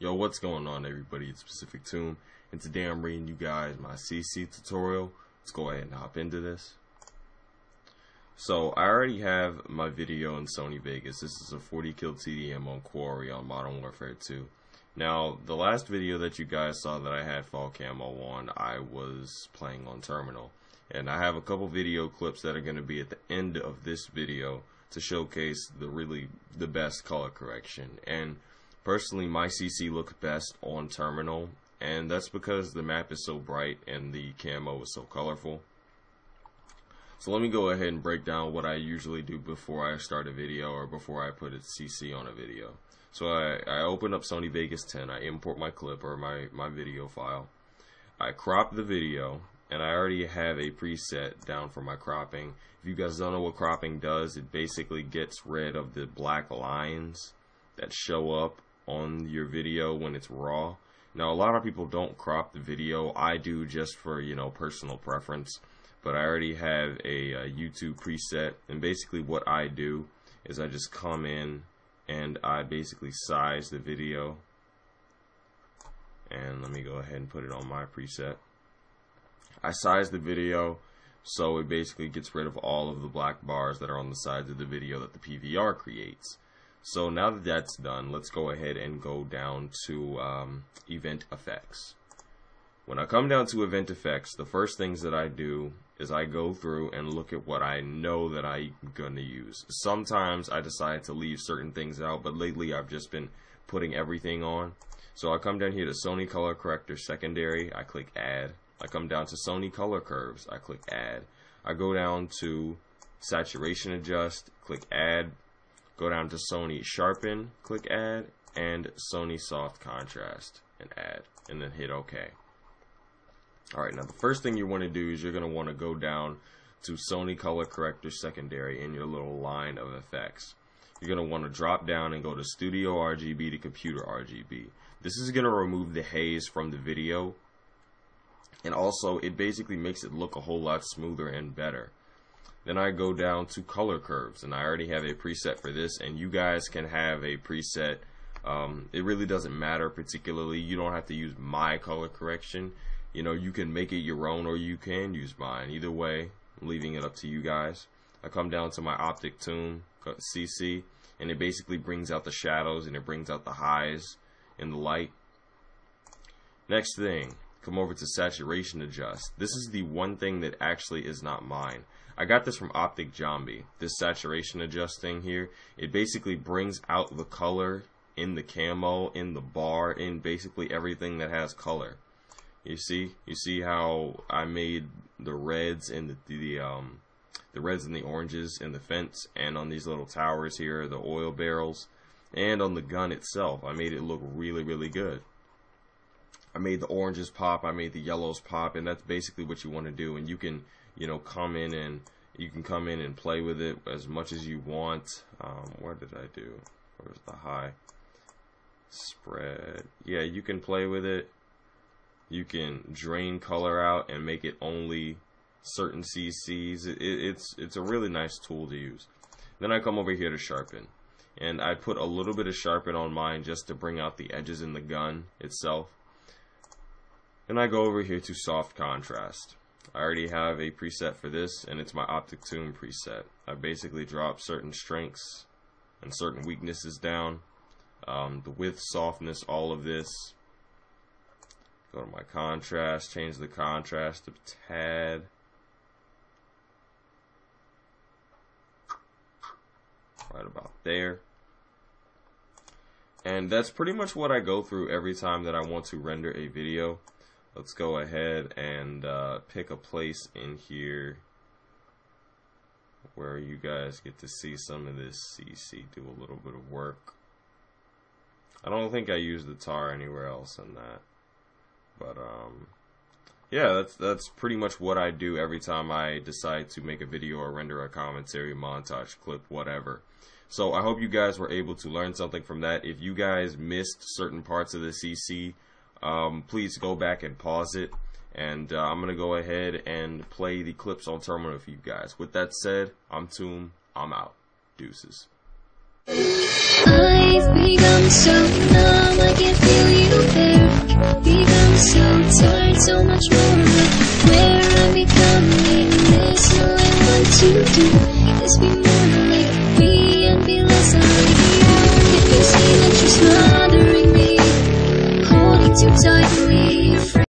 Yo, what's going on, everybody? It's Pacific Tomb, and today I'm reading you guys my CC tutorial. Let's go ahead and hop into this. So I already have my video in Sony Vegas. This is a 40 kill TDM on Quarry on Modern Warfare 2. Now, the last video that you guys saw that I had fall camo on, I was playing on Terminal. And I have a couple video clips that are going to be at the end of this video to showcase the best color correction. And personally, my CC looks best on Terminal, and that's because the map is so bright and the camo is so colorful. So let me go ahead and break down what I usually do before I start a video or before I put a CC on a video. So I open up Sony Vegas 10, I import my clip or my video file, I crop the video, and I already have a preset down for my cropping. If you guys don't know what cropping does, it basically gets rid of the black lines that show up on your video when it's raw. Now, a lot of people don't crop the video. I do just for, personal preference. But I already have a YouTube preset, and basically what I do is I just come in and I basically size the video. And let me go ahead and put it on my preset. I size the video so it basically gets rid of all of the black bars that are on the sides of the video that the PVR creates. So now that that's done, let's go ahead and go down to event effects. When I come down to event effects, the first things that I do is I go through and look at what I know that I'm going to use. Sometimes I decide to leave certain things out, but lately I've just been putting everything on. So I come down here to Sony Color Corrector Secondary, I click Add. I come down to Sony Color Curves, I click Add. I go down to Saturation Adjust, click Add. Go down to Sony Sharpen, click Add, and Sony Soft Contrast, and Add, and then hit OK. Alright, now the first thing you want to do is you're going to want to go down to Sony Color Corrector Secondary in your little line of effects. You're going to want to drop down and go to Studio RGB to Computer RGB. This is going to remove the haze from the video, and also it basically makes it look a whole lot smoother and better. Then I go down to color curves, and I already have a preset for this, and you guys can have a preset. It really doesn't matter particularly. You don't have to use my color correction. You can make it your own, or you can use mine. Either way, I'm leaving it up to you guys. I come down to my Optic Tune CC, and it basically brings out the shadows and it brings out the highs in the light. Next thing, come over to Saturation Adjust. This is the one thing that actually is not mine. I got this from Optic Zombie. This Saturation Adjust thing here, it basically brings out the color in the camo, in the bar, in basically everything that has color. You see how I made the reds and the reds and the oranges in the fence, and on these little towers here, the oil barrels, and on the gun itself. I made it look really, really good. I made the oranges pop, I made the yellows pop, and that's basically what you want to do. And you can, come in and play with it as much as you want. What did I do? Where's the high? Spread. Yeah, you can play with it. You can drain color out and make it only certain CCs. It's a really nice tool to use. Then I come over here to sharpen, and I put a little bit of sharpen on mine just to bring out the edges in the gun itself. Then I go over here to soft contrast. I already have a preset for this, and it's my Optic Tune preset. I basically drop certain strengths and certain weaknesses down. The width, softness, all of this. Go to my contrast, change the contrast a tad. Right about there. And that's pretty much what I go through every time that I want to render a video. Let's go ahead and pick a place in here where you guys get to see some of this CC do a little bit of work. I don't think I use the tar anywhere else in that. But yeah, that's pretty much what I do every time I decide to make a video or render a commentary, montage, clip, whatever. So I hope you guys were able to learn something from that. If you guys missed certain parts of the CC, please go back and pause it, and I'm going to go ahead and play the clips on Terminal for you guys. With that said, I'm Tomb, I'm out. Deuces. I've become so numb, I can feel you. This be